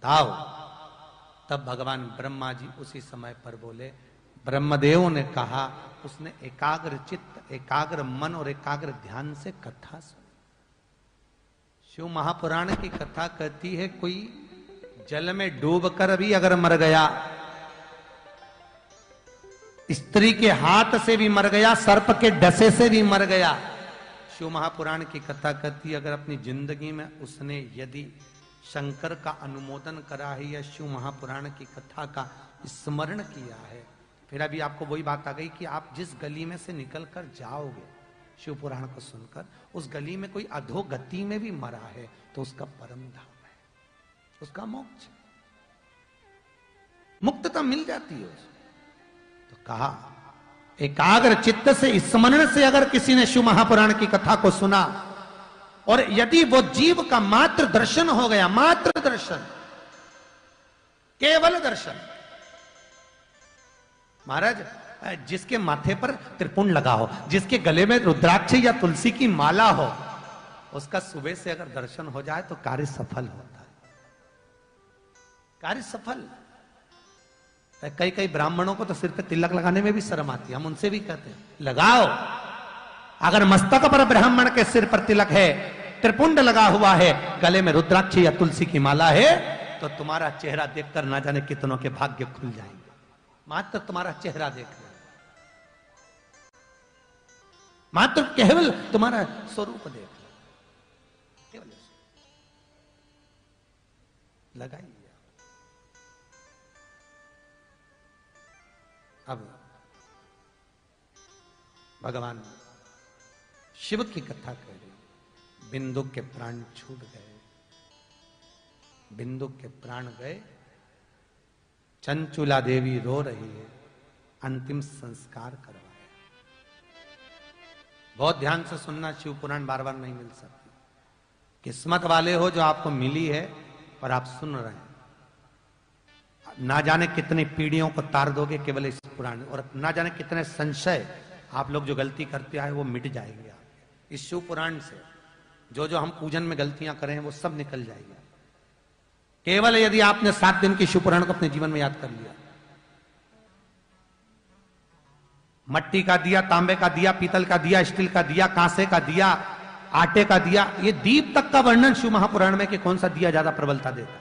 बताओ। तब भगवान ब्रह्मा जी उसी समय पर बोले। ब्रह्मदेव ने कहा, उसने एकाग्र चित्त, एकाग्र मन और एकाग्र ध्यान से कथा सुनी। शिव महापुराण की कथा कहती है, कोई जल में डूबकर भी अगर मर गया, स्त्री के हाथ से भी मर गया, सर्प के डसे से भी मर गया, शिव महापुराण की कथा कहती है अगर अपनी जिंदगी में उसने यदि शंकर का अनुमोदन करा है या शिव महापुराण की कथा का स्मरण किया है, फिर अभी आपको वही बात आ गई कि आप जिस गली में से निकल कर जाओगे शिव पुराण को सुनकर, उस गली में कोई अधोगति में भी मरा है तो उसका परम धाम है, उसका मोक्ष, मुक्तता मिल जाती है उसको। तो कहा एकाग्र चित्त से स्मरण से अगर किसी ने शिव महापुराण की कथा को सुना और यदि वो जीव का मात्र दर्शन हो गया, मात्र दर्शन, केवल दर्शन। महाराज, जिसके माथे पर त्रिपुंड लगा हो, जिसके गले में रुद्राक्ष या तुलसी की माला हो, उसका सुबह से अगर दर्शन हो जाए तो कार्य सफल होता है, कार्य सफल। कई कई ब्राह्मणों को तो सिर पे तिलक लगाने में भी शर्म आती है, हम उनसे भी कहते हैं लगाओ। अगर मस्तक पर ब्राह्मण के सिर पर तिलक है, त्रिपुंड लगा हुआ है, गले में रुद्राक्ष या तुलसी की माला है, तो तुम्हारा चेहरा देखकर ना जाने कितनों के भाग्य खुल जाएंगे। मात्र तुम्हारा चेहरा देखना, मात्र केवल तुम्हारा स्वरूप देखना, केवल लगाइए। अब भगवान शिव की कथा कह रही, बिंदु के प्राण छूट गए, बिंदु के प्राण गए, चंचुला देवी रो रही है, अंतिम संस्कार करवाया। बहुत ध्यान से सुनना, शिव पुराण बार बार नहीं मिल सकती। किस्मत वाले हो जो आपको मिली है और आप सुन रहे हैं। ना जाने कितनी पीढ़ियों को तार दोगे केवल इस पुराण, और ना जाने कितने संशय आप लोग जो गलती करते आए वो मिट जाएंगे इस शिव पुराण से। जो जो हम पूजन में गलतियां करें वो सब निकल जाएगी केवल यदि आपने 7 दिन की शिव पुराण को अपने जीवन में याद कर लिया। मट्टी का दिया, तांबे का दिया, पीतल का दिया, स्टील का दिया, कांसे का दिया, आटे का दिया, ये दीप तक का वर्णन शिव महापुराण में कि कौन सा दिया ज्यादा प्रबलता देता है,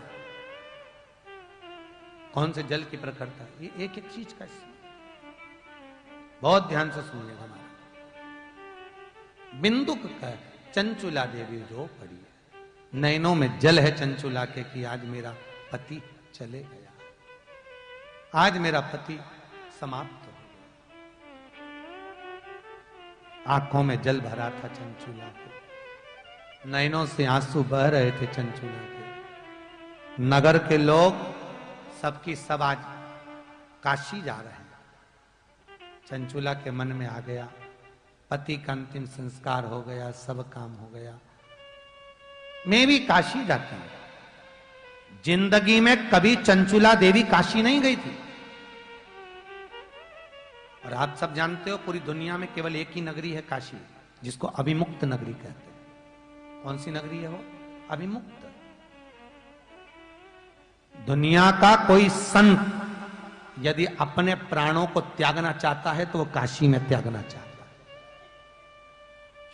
कौन से जल की प्रखरता, ये एक एक चीज का बहुत ध्यान से सुनिएगा। हमारा बिंदुक का चंचुला देवी रो पड़ी है, नैनों में जल है चंचुला के कि आज मेरा पति चले गया, आज मेरा पति समाप्त हो गया। आंखों में जल भरा था चंचुला के, नैनों से आंसू बह रहे थे चंचुला के। नगर के लोग सबकी सब आज काशी जा रहे हैं। चंचुला के मन में आ गया, पति का अंतिम संस्कार हो गया, सब काम हो गया, मैं भी काशी जाती हूं। जिंदगी में कभी चंचुला देवी काशी नहीं गई थी। और आप सब जानते हो पूरी दुनिया में केवल एक ही नगरी है काशी, जिसको अभिमुक्त नगरी कहते हैं। कौन सी नगरी है वो? अभिमुक्त। दुनिया का कोई संत यदि अपने प्राणों को त्यागना चाहता है तो वो काशी में त्यागना चाहता है।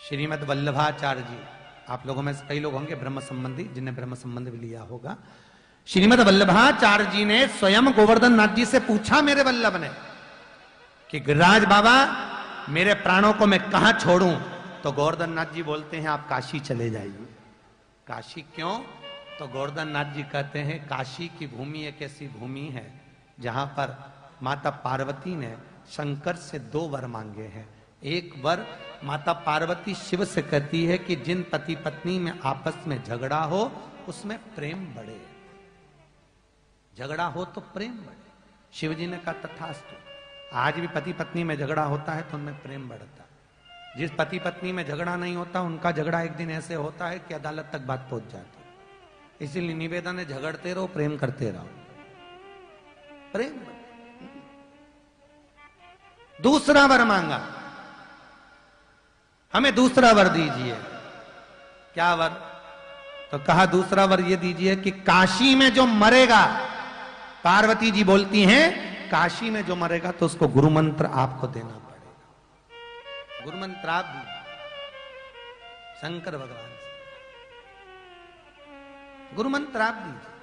श्रीमद वल्लभाचार्य जी, आप लोगों में से कई लोग होंगे ब्रह्म संबंधी, जिन्हें ब्रह्म संबंध भी लिया होगा। श्रीमद वल्लभाचार्य जी ने स्वयं गोवर्धन नाथ जी से पूछा, मेरे वल्लभ ने, कि गिरिराज बाबा मेरे प्राणों को मैं कहां छोड़ूं? तो गोवर्धन नाथ जी बोलते हैं आप काशी चले जाइए। काशी क्यों? तो गोवर्धन नाथ जी कहते हैं काशी की भूमि एक ऐसी भूमि है जहां पर माता पार्वती ने शंकर से 2 वर मांगे हैं। एक वर माता पार्वती शिव से कहती है कि जिन पति पत्नी में आपस में झगड़ा हो उसमें प्रेम बढ़े, झगड़ा हो तो प्रेम बढ़े। शिव जी ने कहा तथास्तु। आज भी पति पत्नी में झगड़ा होता है तो उनमें प्रेम बढ़ता है। जिस पति पत्नी में झगड़ा नहीं होता उनका झगड़ा एक दिन ऐसे होता है कि अदालत तक बात पहुंच जाती है। इसीलिए निवेदन है, झगड़ते रहो, प्रेम करते रहो, प्रेम। दूसरा वर मांगा, हमें दूसरा वर दीजिए। क्या वर? तो कहा दूसरा वर ये दीजिए कि काशी में जो मरेगा, पार्वती जी बोलती हैं काशी में जो मरेगा तो उसको गुरु मंत्र आपको देना पड़ेगा। गुरु मंत्र आप दी शंकर भगवान से, गुरु मंत्र आप दीजिए।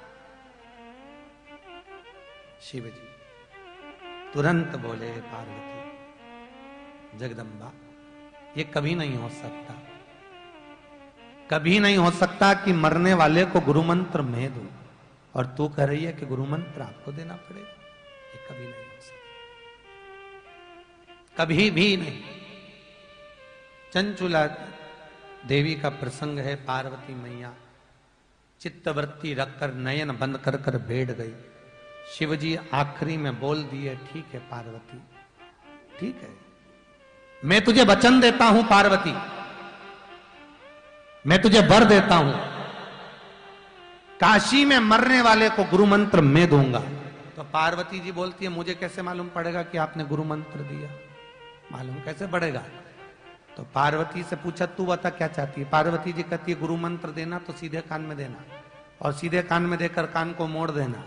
शिव जी तुरंत बोले पार्वती जगदम्बा ये कभी नहीं हो सकता, कभी नहीं हो सकता कि मरने वाले को गुरु मंत्र मैं दूं और तू कह रही है कि गुरु मंत्र आपको देना पड़ेगा। ये कभी नहीं हो सकता, कभी भी नहीं। चंचुला देवी का प्रसंग है। पार्वती मैया चित्तवृत्ति रखकर नयन बंद कर कर बैठ गई। शिवजी आखिरी में बोल दिए ठीक है पार्वती, ठीक है, मैं तुझे वचन देता हूं पार्वती, मैं तुझे वर देता हूं, काशी में मरने वाले को गुरु मंत्र मैं दूंगा। तो पार्वती जी बोलती है मुझे कैसे मालूम पड़ेगा कि आपने गुरु मंत्र दिया, मालूम कैसे पड़ेगा? तो पार्वती से पूछा तू बता क्या चाहती है? पार्वती जी कहती है गुरु मंत्र देना तो सीधे कान में देना, और सीधे कान में देकर कान को मोड़ देना,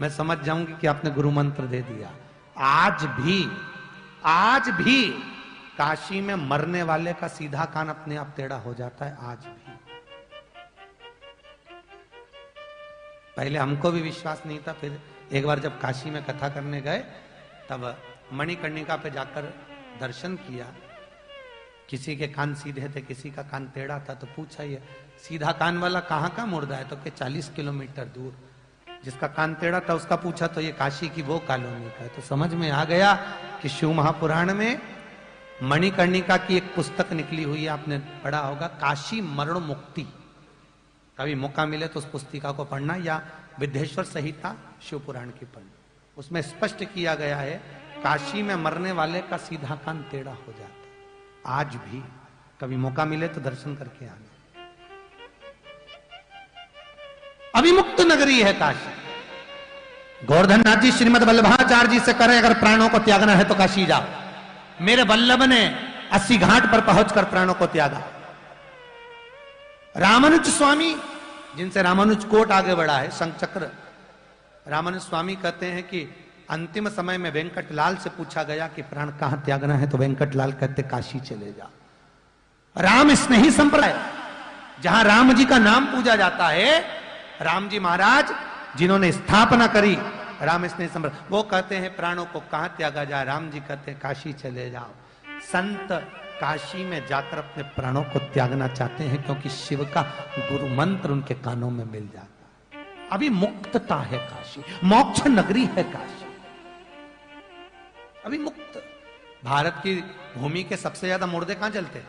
मैं समझ जाऊंगी कि आपने गुरु मंत्र दे दिया। आज भी काशी में मरने वाले का सीधा कान अपने आप टेढ़ा हो जाता है, आज भी। पहले हमको भी विश्वास नहीं था, फिर एक बार जब काशी में कथा करने गए तब मणिकर्णिका पे जाकर दर्शन किया। किसी के कान सीधे थे, किसी का कान टेढ़ा था, तो पूछा ये सीधा कान वाला कहाँ का मुर्दा है? तो के 40 किलोमीटर दूर। जिसका कान टेढ़ा था उसका पूछा तो ये काशी की वो कॉलोनी का है। तो समझ में आ गया कि शिव महापुराण में मणिकर्णिका की एक पुस्तक निकली हुई है, आपने पढ़ा होगा, काशी मरण मुक्ति। कभी मौका मिले तो उस पुस्तिका को पढ़ना, या विद्येश्वर संहिता शिव पुराण की पढ़ना। उसमें स्पष्ट किया गया है काशी में मरने वाले का सीधा कान टेढ़ा हो जाता। आज भी कभी मौका मिले तो दर्शन करके आना। अभिमुक्त नगरी है काशी। गोवर्धन नाथ जी श्रीमद वल्लभाचार्य जी से करें अगर प्राणों को त्यागना है तो काशी जाओ। मेरे वल्लभ ने 80 घाट पर पहुंचकर प्राणों को त्यागा। रामानुज स्वामी, जिनसे रामानुज कोट आगे बढ़ा है, शंखचक्र रामानुज स्वामी कहते हैं कि अंतिम समय में वेंकटलाल से पूछा गया कि प्राण कहां त्यागना है, तो वेंकटलाल कहते काशी चले जा। राम स्नेही संप्रदाय, जहां राम जी का नाम पूजा जाता है, राम जी महाराज जिन्होंने स्थापना करी राम स्नेही संप्रदाय, वो कहते हैं प्राणों को कहां त्यागा जाए? राम जी कहते हैं काशी चले जाओ। संत काशी में जाकर अपने प्राणों को त्यागना चाहते हैं क्योंकि शिव का गुरु मंत्र उनके कानों में मिल जाता है। अभी मुक्तता है काशी, मोक्ष नगरी है काशी, अभी मुक्त। भारत की भूमि के सबसे ज्यादा मुर्दे कहां चलते हैं?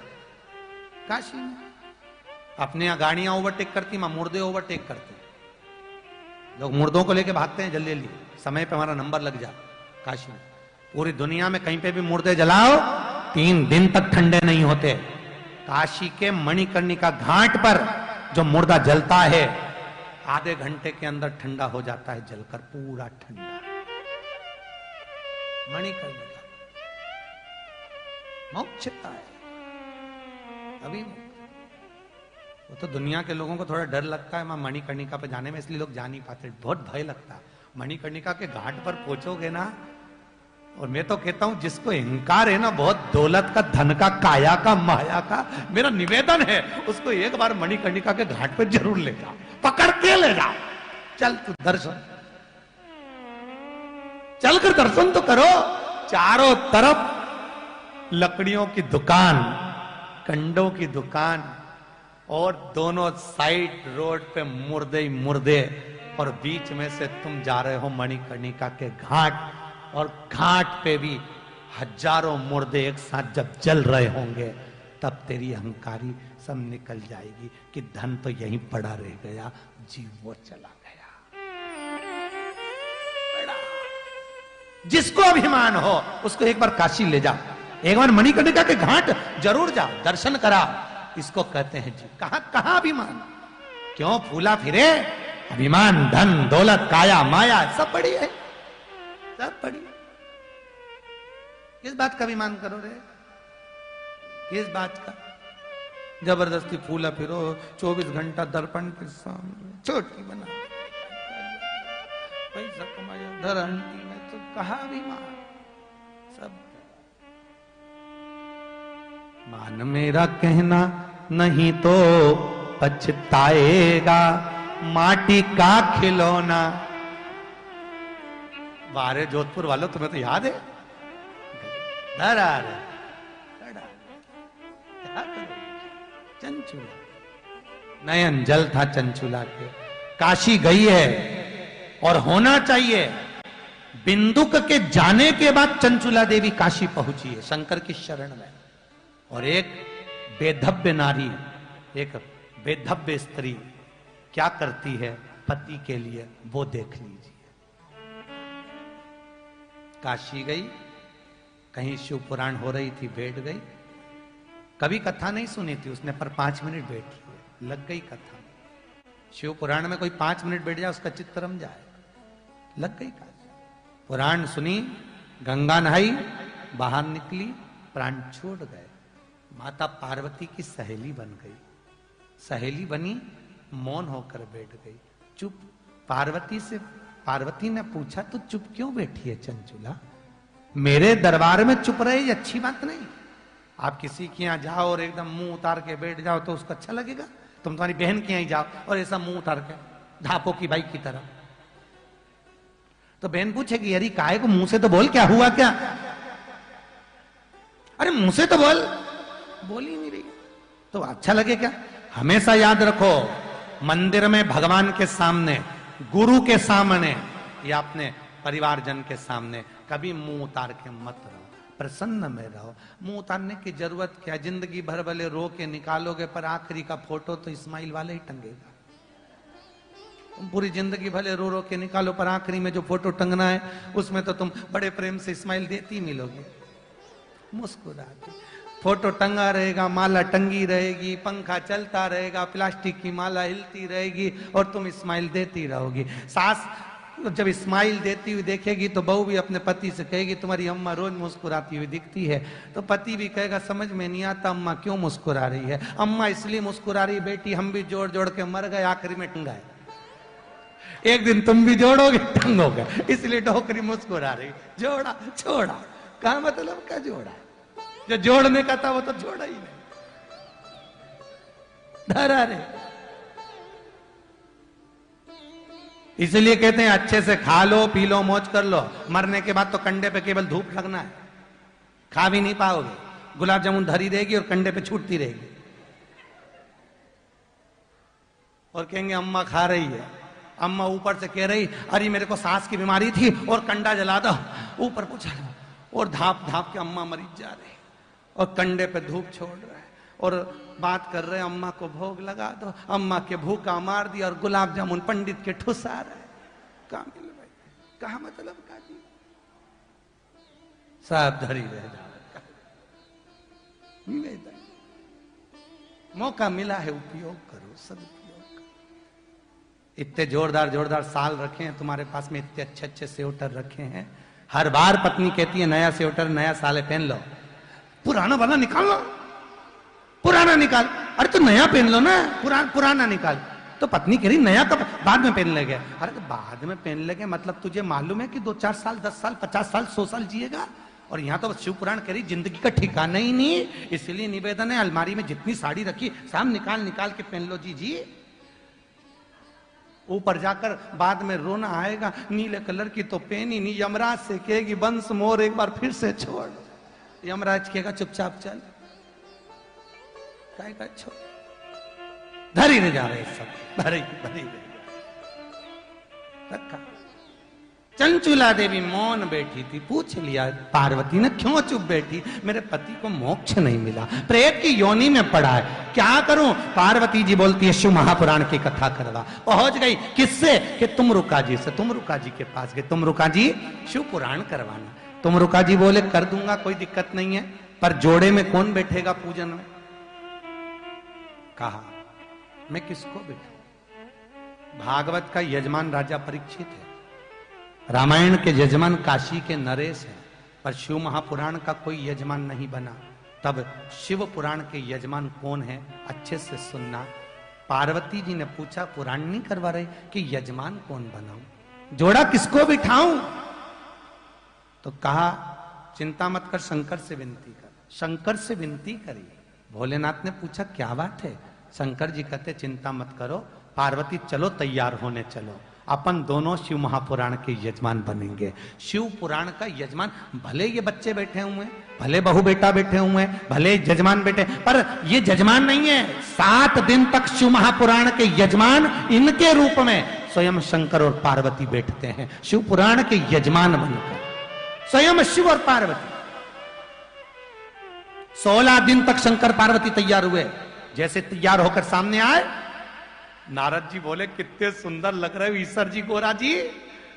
काशी में। अपने यहां गाड़ियां ओवरटेक करती, वहां मुर्दे ओवरटेक करते हैं। लोग मुर्दों को लेके भागते हैं, जल्दी जल्दी समय पे हमारा नंबर लग जाए। काशी में पूरी दुनिया में कहीं पे भी मुर्दे जलाओ 3 दिन तक ठंडे नहीं होते। काशी के मणिकर्णिका घाट पर जो मुर्दा जलता है आधे घंटे के अंदर ठंडा हो जाता है, जलकर पूरा ठंडा। मणिकर्णिका मोक्षता है अभी। वो तो दुनिया के लोगों को थोड़ा डर लगता है वहां मणिकर्णिका पे जाने में, इसलिए लोग जा नहीं पाते, बहुत भय लगता है। मणिकर्णिका के घाट पर पहुंचोगे ना, और मैं तो कहता हूं जिसको अहंकार है ना बहुत, दौलत का, धन का, काया का, माया का, मेरा निवेदन है उसको एक बार मणिकर्णिका के घाट पर जरूर ले जाओ, पकड़ के ले जाओ। चल तू दर्शन, चलकर दर्शन तो करो। चारों तरफ लकड़ियों की दुकान, कंडों की दुकान, और दोनों साइड रोड पे मुर्दे ही मुर्दे, और बीच में से तुम जा रहे हो मणिकर्णिका के घाट, और घाट पे भी हजारों मुर्दे एक साथ जब जल रहे होंगे तब तेरी अहंकारी सब निकल जाएगी कि धन तो यहीं पड़ा रह गया, जीव वो चला गया। बड़ा जिसको अभिमान हो उसको एक बार काशी ले जा, एक बार मणिकर्णिका के घाट जरूर जा, दर्शन करा। इसको कहते हैं जी कहां कहां अभिमान, क्यों फूला फिरे? अभिमान, धन, दौलत, काया, माया सब पड़ी है, सब पड़ी। किस बात का अभिमान करो रे? किस बात का? जबरदस्ती फूला फिरो 24 घंटा दर्पण के सामने छोटी बना पैसा कमाया धर आंटी में तो कहा भी मां सब मान मेरा कहना नहीं तो पछताएगा माटी का खिलौना। बारे जोधपुर वालों तुम्हें तो याद है चंचुला नयन जल था चंचुला के। काशी गई है और होना चाहिए। बिंदुक के जाने के बाद चंचुला देवी काशी पहुंची है शंकर की शरण में। और एक बेधव्य नारी एक बेधव्य स्त्री क्या करती है पति के लिए वो देख लीजिए। काशी गई कहीं शिव पुराण हो रही थी बैठ गई। कभी कथा नहीं सुनी थी उसने पर 5 मिनट बैठी लग गई कथा। शिव पुराण में कोई 5 मिनट बैठ जाए उसका चित्त रम जाए। लग गई कथा पुराण सुनी गंगा नहाई बाहर निकली प्राण छोड़ गए। माता पार्वती की सहेली बन गई। सहेली बनी मौन होकर बैठ गई चुप। पार्वती ने पूछा तो चुप क्यों बैठी है चंचुला। मेरे दरबार में चुप रहे ये अच्छी बात नहीं। आप किसी के यहां जाओ और एकदम मुंह उतार के बैठ जाओ तो उसको अच्छा लगेगा। तुम तुम्हारी बहन के यहां जाओ और ऐसा मुंह उतार के ढापो की बाई की तरह तो बहन पूछेगी अरे काहे को मुंह से तो बोल क्या हुआ क्या। अरे मुंह से तो बोल ही नहीं रही तो अच्छा लगे क्या। हमेशा याद रखो मंदिर में भगवान के सामने गुरु के सामने या अपने परिवारजन के सामने कभी मुंह उतार के मत रहो। प्रसन्न में रहो। मुंह उतारने की जरूरत क्या। जिंदगी भर भले रो के निकालोगे पर आखिरी का फोटो तो इस्माइल वाले ही टंगेगा। तुम पूरी जिंदगी भले रो रो के निकालो पर आखिरी में जो फोटो टंगना है उसमें तो तुम बड़े प्रेम से इस्माइल देती मिलोगे मुस्कुराते। फोटो टंगा रहेगा माला टंगी रहेगी पंखा चलता रहेगा प्लास्टिक की माला हिलती रहेगी और तुम इस्माइल देती रहोगी। सास जब इस्माइल देती हुई देखेगी तो बहू भी अपने पति से कहेगी तुम्हारी अम्मा रोज मुस्कुराती हुई दिखती है। तो पति भी कहेगा समझ में नहीं आता अम्मा क्यों मुस्कुरा रही है। अम्मा इसलिए मुस्कुरा रही बेटी हम भी जोड़ जोड़ के मर गए आखिरी में टंगाए। एक दिन तुम भी जोड़ोगे टंगोगे इसलिए डोकरी मुस्कुरा रही। जोड़ा छोड़ा क्या मतलब क्या जोड़ा। जो जोड़ने का था वो तो जोड़ा ही नहीं धरा रे। इसलिए कहते हैं अच्छे से खा लो पी लो मौज कर लो। मरने के बाद तो कंडे पे केवल धूप लगना है। खा भी नहीं पाओगे। गुलाब जामुन धरी रहेगी और कंडे पे छूटती रहेगी और कहेंगे अम्मा खा रही है। अम्मा ऊपर से कह रही अरे मेरे को सांस की बीमारी थी और कंडा जला दो ऊपर पूछा और धाप धाप के अम्मा मरीज जा रहे और कंडे पे धूप छोड़ रहे और बात कर रहे अम्मा को भोग लगा दो। अम्मा के भूखा मार दिया और गुलाब जामुन पंडित के ठुसा रहे। कहा मिल भाई कहा मतलब का जी सब धरी रह जा। मौका मिला है उपयोग करो सब उपयोग करो। इतने जोरदार जोरदार साल रखे हैं तुम्हारे पास में इतने अच्छे अच्छे स्वेटर रखे हैं। हर बार पत्नी कहती है नया स्वेटर नया साल पहन लो। पुराना वाला निकाल लो पुराना निकाल। अरे तो नया पहन लो ना पुराना निकाल। तो पत्नी कह रही नया कब बाद में पहन लेंगे। अरे तो बाद में पहन लेंगे मतलब तुझे मालूम है कि 2-4 साल 10 साल 50 साल 100 साल जिएगा। और यहाँ तो शिव पुराण कह रही जिंदगी का ठिकाना ही नहीं। इसलिए निवेदन है अलमारी में जितनी साड़ी रखी सब निकाल निकाल के पहन लो जी। ऊपर जाकर बाद में रोना आएगा नीले कलर की तो पहनी नहीं। यमराज से कहेगी बंस मोर एक बार फिर से छोड़। यमराज कहेगा चुपचाप चल काय का छोड़। धरी रह जा रहे सब धरी रह रखा। चंचुला देवी मौन बैठी थी। पूछ लिया पार्वती ने क्यों चुप बैठी। मेरे पति को मोक्ष नहीं मिला प्रेत की योनि में पड़ा है क्या करूं। पार्वती जी बोलती है शिव महापुराण की कथा करवा। पहुंच गई किससे कि तुमरुका जी से। तुमरुका जी के पास गए। तुमरुका जी शिव पुराण करवाना। तुमरुका जी बोले कर दूंगा कोई दिक्कत नहीं है पर जोड़े में कौन बैठेगा पूजन में। कहा मैं किसको बैठू। भागवत का यजमान राजा परीक्षित है। रामायण के यजमान काशी के नरेश हैं पर शिव महापुराण का कोई यजमान नहीं बना। तब शिव पुराण के यजमान कौन है, अच्छे से सुनना। पार्वती जी ने पूछा, पुराण नहीं करवा रहे कि यजमान कौन बनाऊं, जोड़ा किसको बिठाऊं? तो कहा चिंता मत कर, शंकर से विनती कर। शंकर से विनती करी। भोलेनाथ ने पूछा क्या बात है? शंकर जी कहते चिंता मत करो, पार्वती चलो तैयार होने चलो, अपन दोनों शिव महापुराण के यजमान बनेंगे। शिव पुराण का यजमान, भले ये बच्चे बैठे हुए हैं, भले बहू बेटा बैठे हुए हैं, भले यजमान बैठे, पर ये यजमान नहीं है। 7 दिन तक शिव महापुराण के यजमान इनके रूप में स्वयं शंकर और पार्वती बैठते हैं, शिव पुराण के यजमान बनकर, स्वयं शिव और पार्वती। 16 दिन तक शंकर पार्वती तैयार हुए। जैसे तैयार होकर सामने आए, नारद जी बोले कितने सुंदर लग रहे हो ईश्वर जी, गोरा जी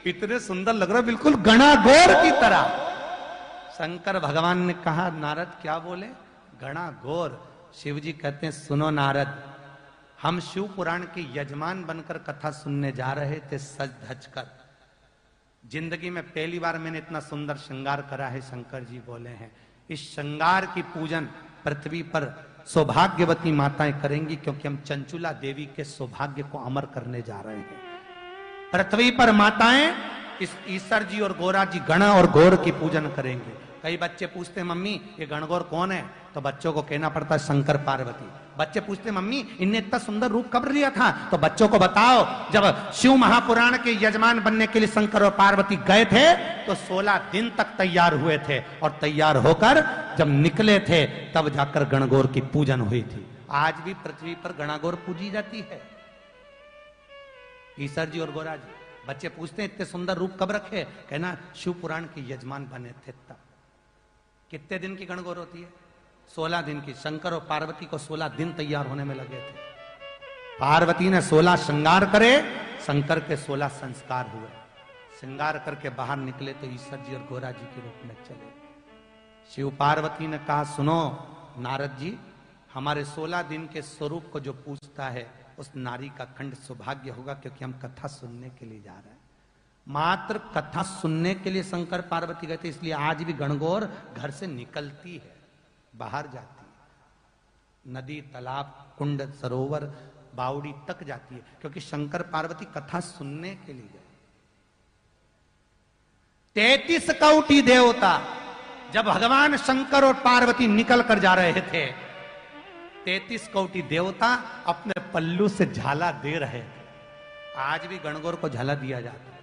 इतने सुंदर लग रहे हो, बिल्कुल गणा गौर की तरह। शंकर भगवान ने कहा नारद क्या बोले? गणा गौर। शिव जी कहते हैं सुनो नारद, हम शिव पुराण के यजमान बनकर कथा सुनने जा रहे थे सज धज कर। जिंदगी में पहली बार मैंने इतना सुंदर श्रृंगार करा है, शंकर जी बोले हैं। इस श्रृंगार की पूजन पृथ्वी पर सौभाग्यवती माताएं करेंगी, क्योंकि हम चंचुला देवी के सौभाग्य को अमर करने जा रहे हैं। पृथ्वी पर माताएं इस ईश्वर जी और गोरा जी गण और गौर की पूजन करेंगे। कई बच्चे पूछते हैं मम्मी ये गणगौर कौन है, तो बच्चों को कहना पड़ता है शंकर पार्वती। बच्चे पूछते मम्मी इनने इतना सुंदर रूप कब लिया था, तो बच्चों को बताओ जब शिव महापुराण के यजमान बनने के लिए शंकर और पार्वती गए थे तो 16 दिन तक तैयार हुए थे, और तैयार होकर जब निकले थे तब जाकर गणगौर की पूजन हुई थी। आज भी पृथ्वी पर गणगौर पूजी जाती है, ईश्वर जी और गोरा जी। बच्चे पूछते हैं इतने सुंदर रूप कब रखे, कहना शिव पुराण के यजमान बने थे तब। कितने दिन की गणगौर होती है? 16 दिन की। शंकर और पार्वती को 16 दिन तैयार होने में लगे थे। पार्वती ने 16 श्रृंगार करे, शंकर के 16 संस्कार हुए। श्रृंगार करके बाहर निकले तो ईश्वर जी और गोरा जी के रूप में चले। शिव पार्वती ने कहा सुनो नारद जी, हमारे 16 दिन के स्वरूप को जो पूछता है उस नारी का खंड सौभाग्य होगा, क्योंकि हम कथा सुनने के लिए जा रहे हैं। मात्र कथा सुनने के लिए शंकर पार्वती गए थे, इसलिए आज भी गणगौर घर से निकलती है, बाहर जाती है, नदी तालाब कुंड सरोवर बावड़ी तक जाती है, क्योंकि शंकर पार्वती कथा सुनने के लिए गए। 33 कोटि देवता जब भगवान शंकर और पार्वती निकल कर जा रहे थे, 33 कोटि देवता अपने पल्लू से झाला दे रहे थे। आज भी गणगौर को झाला दिया जाता है।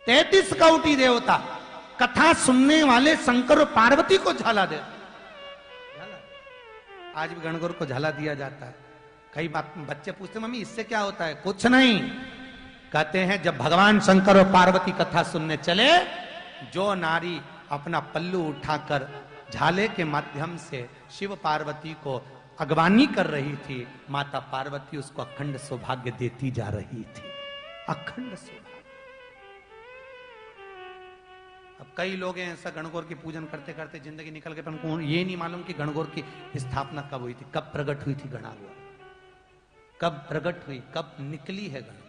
33 कोटि देवता कथा सुनने वाले शंकर और पार्वती को झाला दे, आज भी गणगौर को झाला दिया जाता है। कई बात बच्चे पूछते मम्मी इससे क्या होता है? कुछ नहीं, कहते हैं जब भगवान शंकर और पार्वती कथा सुनने चले, जो नारी अपना पल्लू उठाकर झाले के माध्यम से शिव पार्वती को अगवानी कर रही थी, माता पार्वती उसको अखंड सौभाग्य देती जा रही थी, अखंड सौभाग्य। अब कई लोग हैं ऐसा गणगौर की पूजन करते करते जिंदगी निकल गए, पर ये नहीं मालूम कि गणगौर की स्थापना कब हुई थी, कब प्रकट हुई थी गणगौर, कब प्रकट हुई, कब निकली है गणगौर।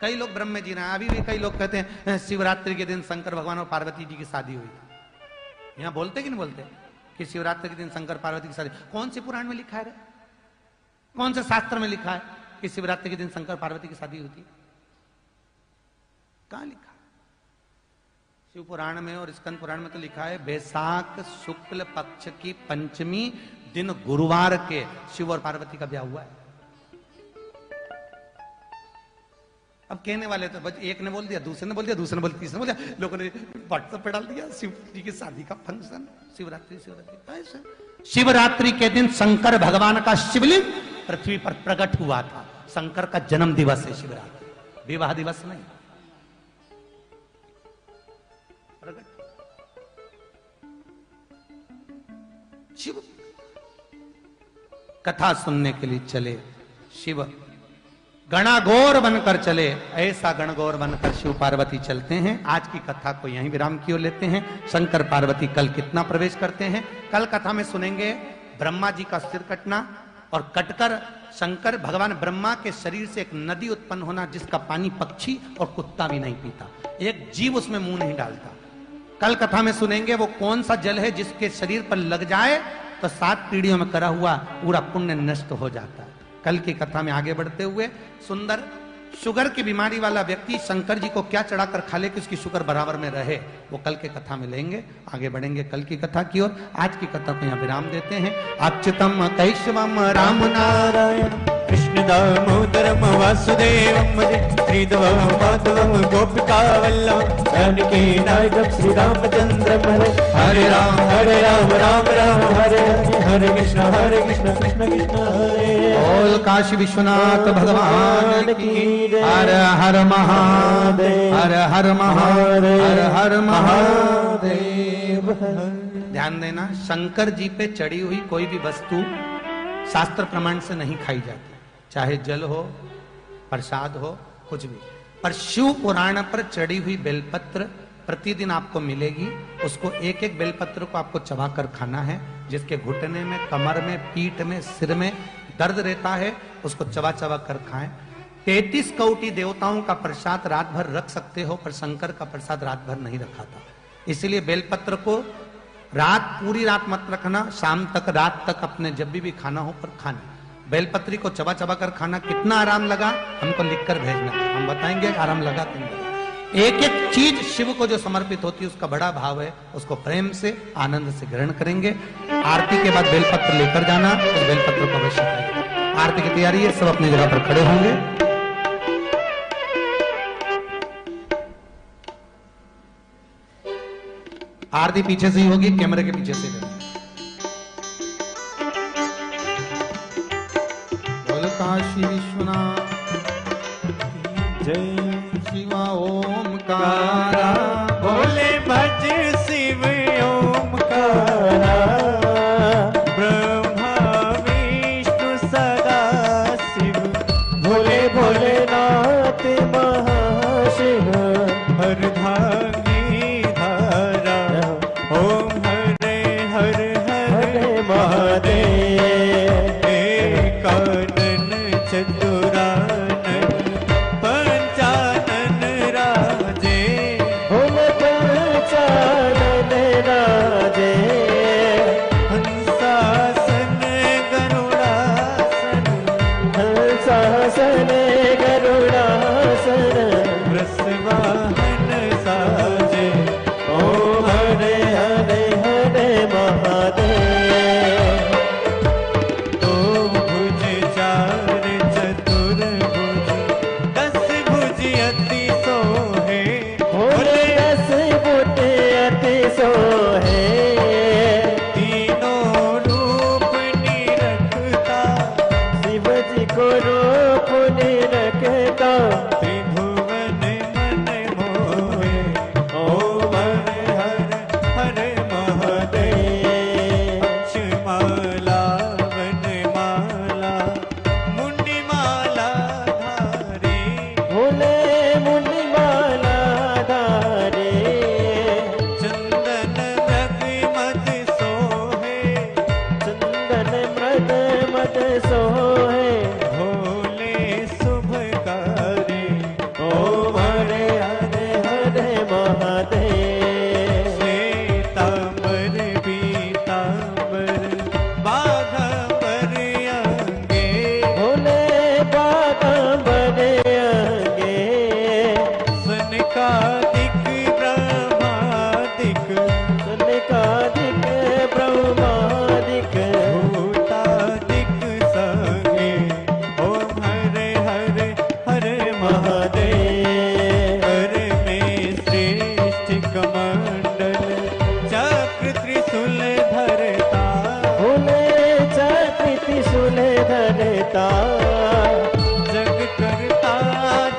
कई लोग ब्रह्म में जी रहे हैं, अभी भी कई लोग कहते हैं शिवरात्रि के दिन शंकर भगवान और पार्वती जी की शादी हुई थी। यहां बोलते कि नहीं बोलते कि शिवरात्रि के दिन शंकर पार्वती की शादी? कौन से पुराण में लिखा है रे? कौन से शास्त्र में लिखा है कि शिवरात्रि के दिन शंकर पार्वती की शादी होती? कहां लिखा? शिव पुराण में और स्कंद पुराण में तो लिखा है वैशाख शुक्ल पक्ष की पंचमी दिन गुरुवार के शिव और पार्वती का ब्याह हुआ है। अब कहने वाले तो बस एक ने बोल दिया, दूसरे ने बोल दिया, दूसरे ने बोल दिया, तीसरे ने बोल दिया, लोगों ने व्हाट्सएप पे डाल दिया शिव जी की शादी का फंक्शन, शिवरात्रि शिवरात्रि। शिवरात्रि के दिन शंकर भगवान का शिवलिंग पृथ्वी पर प्रकट हुआ था। शंकर का जन्म दिवस है शिवरात्रि, विवाह दिवस नहीं। शिव कथा सुनने के लिए चले, शिव गणागौर बनकर चले, ऐसा गणगौर बनकर शिव पार्वती चलते हैं। आज की कथा को यहीं विराम की ओर लेते हैं। शंकर पार्वती कल कितना प्रवेश करते हैं, कल कथा में सुनेंगे ब्रह्मा जी का सिर कटना, और कटकर शंकर भगवान ब्रह्मा के शरीर से एक नदी उत्पन्न होना, जिसका पानी पक्षी और कुत्ता भी नहीं पीता, एक जीव उसमें मुंह नहीं डालता। कल कथा में सुनेंगे वो कौन सा जल है जिसके शरीर पर लग जाए तो 7 पीढ़ियों में करा हुआ पूरा पुण्य नष्ट हो जाता है। कल की कथा में आगे बढ़ते हुए सुंदर शुगर की बीमारी वाला व्यक्ति शंकर जी को क्या चढ़ाकर खा ले कि उसकी शुगर बराबर में रहे, वो कल के कथा में लेंगे। आगे बढ़ेंगे कल की कथा की ओर। आज की कथा को यहाँ विराम देते हैं। अच्युतम कैशवम राम नारायण कृष्ण दामोदरम वासुदेवम श्रीधवम माधवम गोपिका वल्लभ जानकी नायकम श्री रामचंद्रम हरे राम राम राम हरे हरे कृष्ण कृष्ण कृष्ण हरे। बोल काशी विश्वनाथ भगवान की हर हर महादेव हर हर महादेव हर हर महादेव। ध्यान देना, शंकर जी पे चढ़ी हुई कोई भी वस्तु शास्त्र प्रमाण से नहीं खाई जाती, चाहे जल हो, प्रसाद हो, कुछ भी। पर शिव पुराण पर चढ़ी हुई बेलपत्र प्रतिदिन आपको मिलेगी। उसको एक एक बेलपत्र को आपको चबाकर खाना है। जिसके घुटने में, कमर में, पीठ में, सिर में दर्द रहता है, उसको चबा चबा कर खाएं। 33 कोटि देवताओं का प्रसाद रात भर रख सकते हो, पर शंकर का प्रसाद रात भर नहीं रखा था। इसलिए बेलपत्र को पूरी रात मत रखना, शाम तक, रात तक अपने जब भी खाना हो पर खाना। बेलपत्री को चबा चबा कर खाना। कितना आराम लगा हमको लिखकर भेजना, हम बताएंगे आराम लगा कि नहीं लगा। एक एक चीज शिव को जो समर्पित होती है उसका बड़ा भाव है, उसको प्रेम से, आनंद से ग्रहण करेंगे। आरती के बाद बेलपत्र लेकर जाना, उस बेलपत्र को अवश्य खाएंगे। आरती की तैयारी है, सब अपनी जगह पर खड़े होंगे। आरती पीछे से ही होगी, कैमरे के पीछे से करेंगे। बोल काशी विश्वनाथ जय शिवा ओमकारा बोले भज शिव ओमकारा ब्रह्मा विष्णु सदा शिव भोले भोलेनाथ महाशिव हरधांगी धारा ओम हरे हर हर महादेव एकानन चतुरानन पंचानन राजे भोले पंचानन राजे हंसासन गरुड़ासन हंसासन गरुड़ासन वृषवाहन साजे ओम हरे हरे हरे महादेव। दो भुज चार चतुर्भुज 10 भुज अति सोहे भोले 10 भुज अति सोहे तीनों रूप निरखता शिव जी को रूप निरखता त्रिभुवन मन मोहे ओम हरे हरे हरे महादेव। अक्षमाला वनमाला मुंडिमाला धारे भोले मुंडिमाला धारे चंदन मृग मद सोहे चंदन मृग मद सोहे भोले शुभकारी ओम हरे हरे हरे महादेव। श्वेतांबर पीतांबर बाघांबर अंगे भोले बाघांबर अंगे सनकादिक ब्रह्मादिक सनकादिक ब्रह्मादिक भूतादिक संगे ओम हरे हरे हरे महादेव। कर में श्रेष्ठ कमंडल चक्र त्रिशूल धरता भोले चक्र त्रिशूल धरता जग करता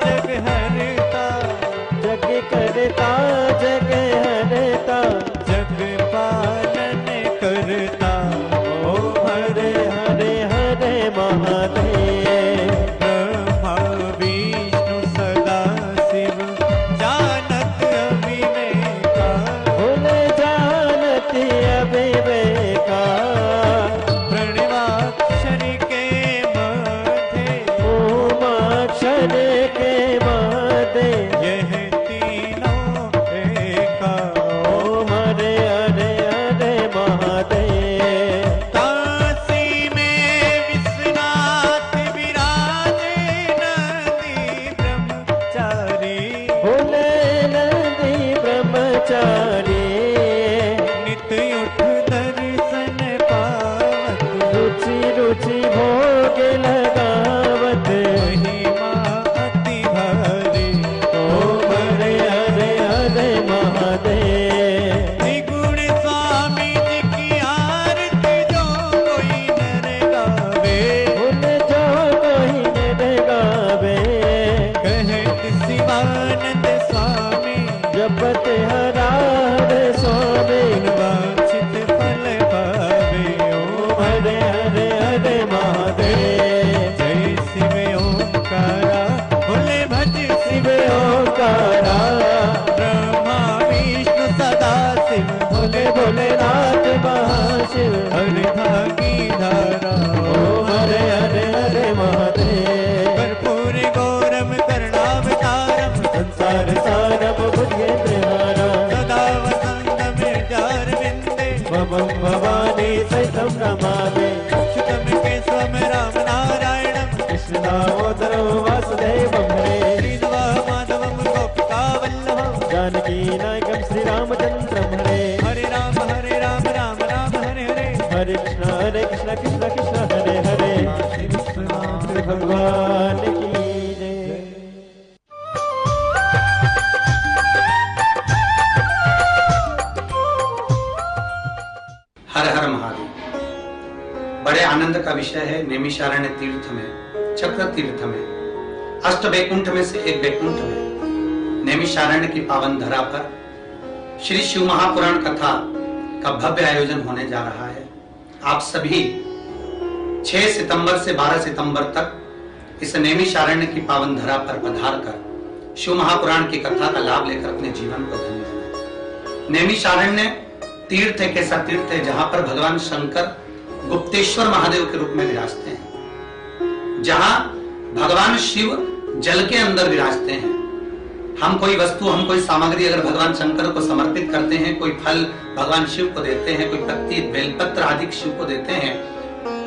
जग हरता जग करता जग हरता जग पालन करता ओम हरे हरे हरे महादेव। ब्रह्मा विष्णु सदा शिव जानत अविवेका भोले जानत अविवेका प्रणवाक्षर के ब्रह्मादे अच्युतम केशवम राम नारायणम कृष्ण दामोदरम वासुदेवम हरे श्रीधवः माधवम गोपिका वल्लभम जानकी नायकम श्री रामचंद्रम हरे हरे राम राम राम हरे हरे हरे कृष्ण कृष्ण कृष्ण हरे हरे श्री भगवान की जय। हर हर महादेव। बड़े आनंद का विषय है नैमिषारण्य तीर्थ में, चक्र तीर्थ में, अष्ट वैकुंठ में से एक वैकुंठ में नैमिषारण्य की पावन धरा पर श्री शिव महापुराण कथा का भव्य आयोजन होने जा रहा है। आप सभी 6 सितंबर से 12 सितंबर तक इस नैमिषारण्य की पावन धरा पर पधार कर शिव महापुराण की कथा का लाभ लेकर अपने जीवन को धन्य बनाएं। नैमिषारण्य तीर्थ एक ऐसा तीर्थ है जहां पर भगवान शंकर गुप्तेश्वर महादेव के रूप में विराजते हैं, जहां भगवान शिव जल के अंदर विराजते हैं। हम कोई वस्तु, हम कोई सामग्री अगर भगवान शंकर को समर्पित करते हैं, कोई फल भगवान शिव को देते हैं, कोई पत्ती बेलपत्र आदि शिव को देते हैं,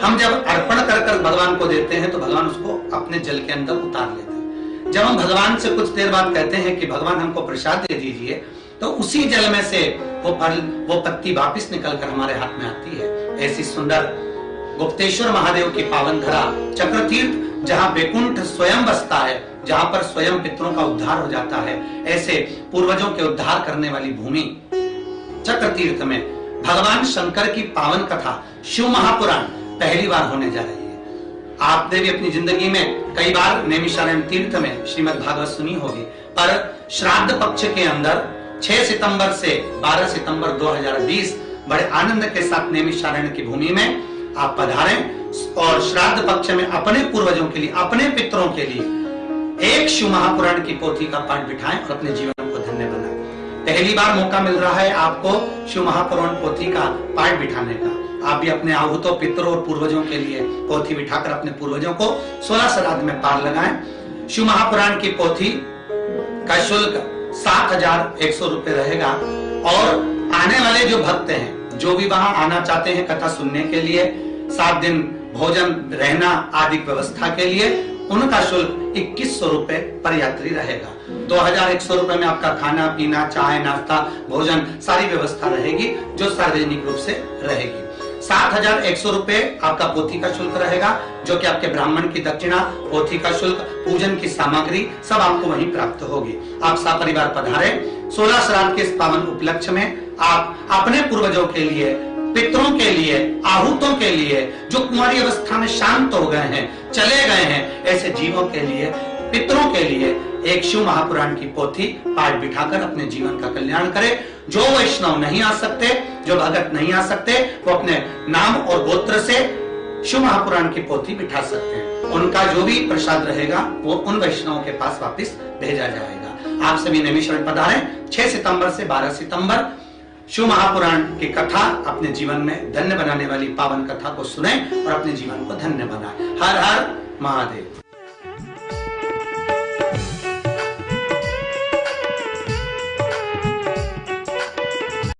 हम जब अर्पण कर कर भगवान को देते हैं तो भगवान उसको अपने जल के अंदर उतार लेते हैं। जब हम भगवान से कुछ देर बाद कहते हैं कि भगवान हमको प्रसाद दे दीजिए, तो उसी जल में से वो फल, वो पत्ती वापिस निकलकर हमारे हाथ में आती है। ऐसी सुंदर गुप्तेश्वर महादेव की पावन धरा चक्र तीर्थ, जहां वैकुंठ स्वयं बसता है, जहां पर स्वयं पितरों का उद्धार हो जाता है, ऐसे पूर्वजों के उद्धार करने वाली भूमि चक्र तीर्थ में भगवान शंकर की पावन कथा शिव महापुराण पहली बार होने जा रही है। आपने भी अपनी जिंदगी में कई बार नैमिषारण्य तीर्थ में श्रीमद् भागवत सुनी होगी, पर श्राद्ध पक्ष के अंदर 6 सितंबर से 12 सितंबर 2020 बड़े आनंद के साथ नैमिषारण्य की भूमि में आप पधारें और श्राद्ध पक्ष में अपने पूर्वजों के लिए, अपने पितरों के लिए एक शिव महापुराण की पोथी का पाठ बिठाएं और अपने जीवन को धन्य बनाएं। पहली बार मौका मिल रहा है आपको शिव महापुराण पोथी का पाठ बिठाने का। आप भी अपने आहूतों, पितरों और पूर्वजों के लिए पोथी बिठाकर अपने पूर्वजों को 16 श्राद्ध में पार लगाएं। शिव महापुराण की पोथी का शुल्क 7,100 रुपए रहेगा और आने वाले जो भक्त हैं, जो भी वहां आना चाहते हैं कथा सुनने के लिए, 7 दिन भोजन रहना आदि व्यवस्था के लिए, उनका शुल्क 2100 रुपए पर यात्री रहेगा। 2,100 रुपए में आपका खाना पीना, चाय नाश्ता, भोजन सारी व्यवस्था रहेगी जो सार्वजनिक रूप से रहेगी। 7,100 रुपए आपका पोथी का शुल्क रहेगा, जो कि आपके ब्राह्मण की दक्षिणा, पोथी का शुल्क, पूजन की सामग्री सब आपको वहीं प्राप्त होगी। आप सपरिवार पधारे। 16 श्राद्ध के इस पावन उपलक्ष्य में आप अपने पूर्वजों के लिए, पितरों के लिए, आहूतों के लिए, जो कुंवारी अवस्था में शांत हो गए हैं, चले गए हैं, ऐसे जीवों के लिए, पितरों के लिए एक शिव महापुराण की पोथी पाठ बिठाकर अपने जीवन का कल्याण करें। जो वैष्णव नहीं आ सकते, जो भगत नहीं आ सकते, वो अपने नाम और गोत्र से शिव महापुराण की पोथी बिठा सकते हैं। उनका जो भी प्रसाद रहेगा वो उन वैष्णवों के पास वापिस भेजा जाएगा। आप सभी नैमिषारण्य पधारें। 6 सितंबर से 12 सितंबर शिव महापुराण की कथा अपने जीवन में धन्य बनाने वाली पावन कथा को सुने और अपने जीवन को धन्य बनाए। हर हर महादेव।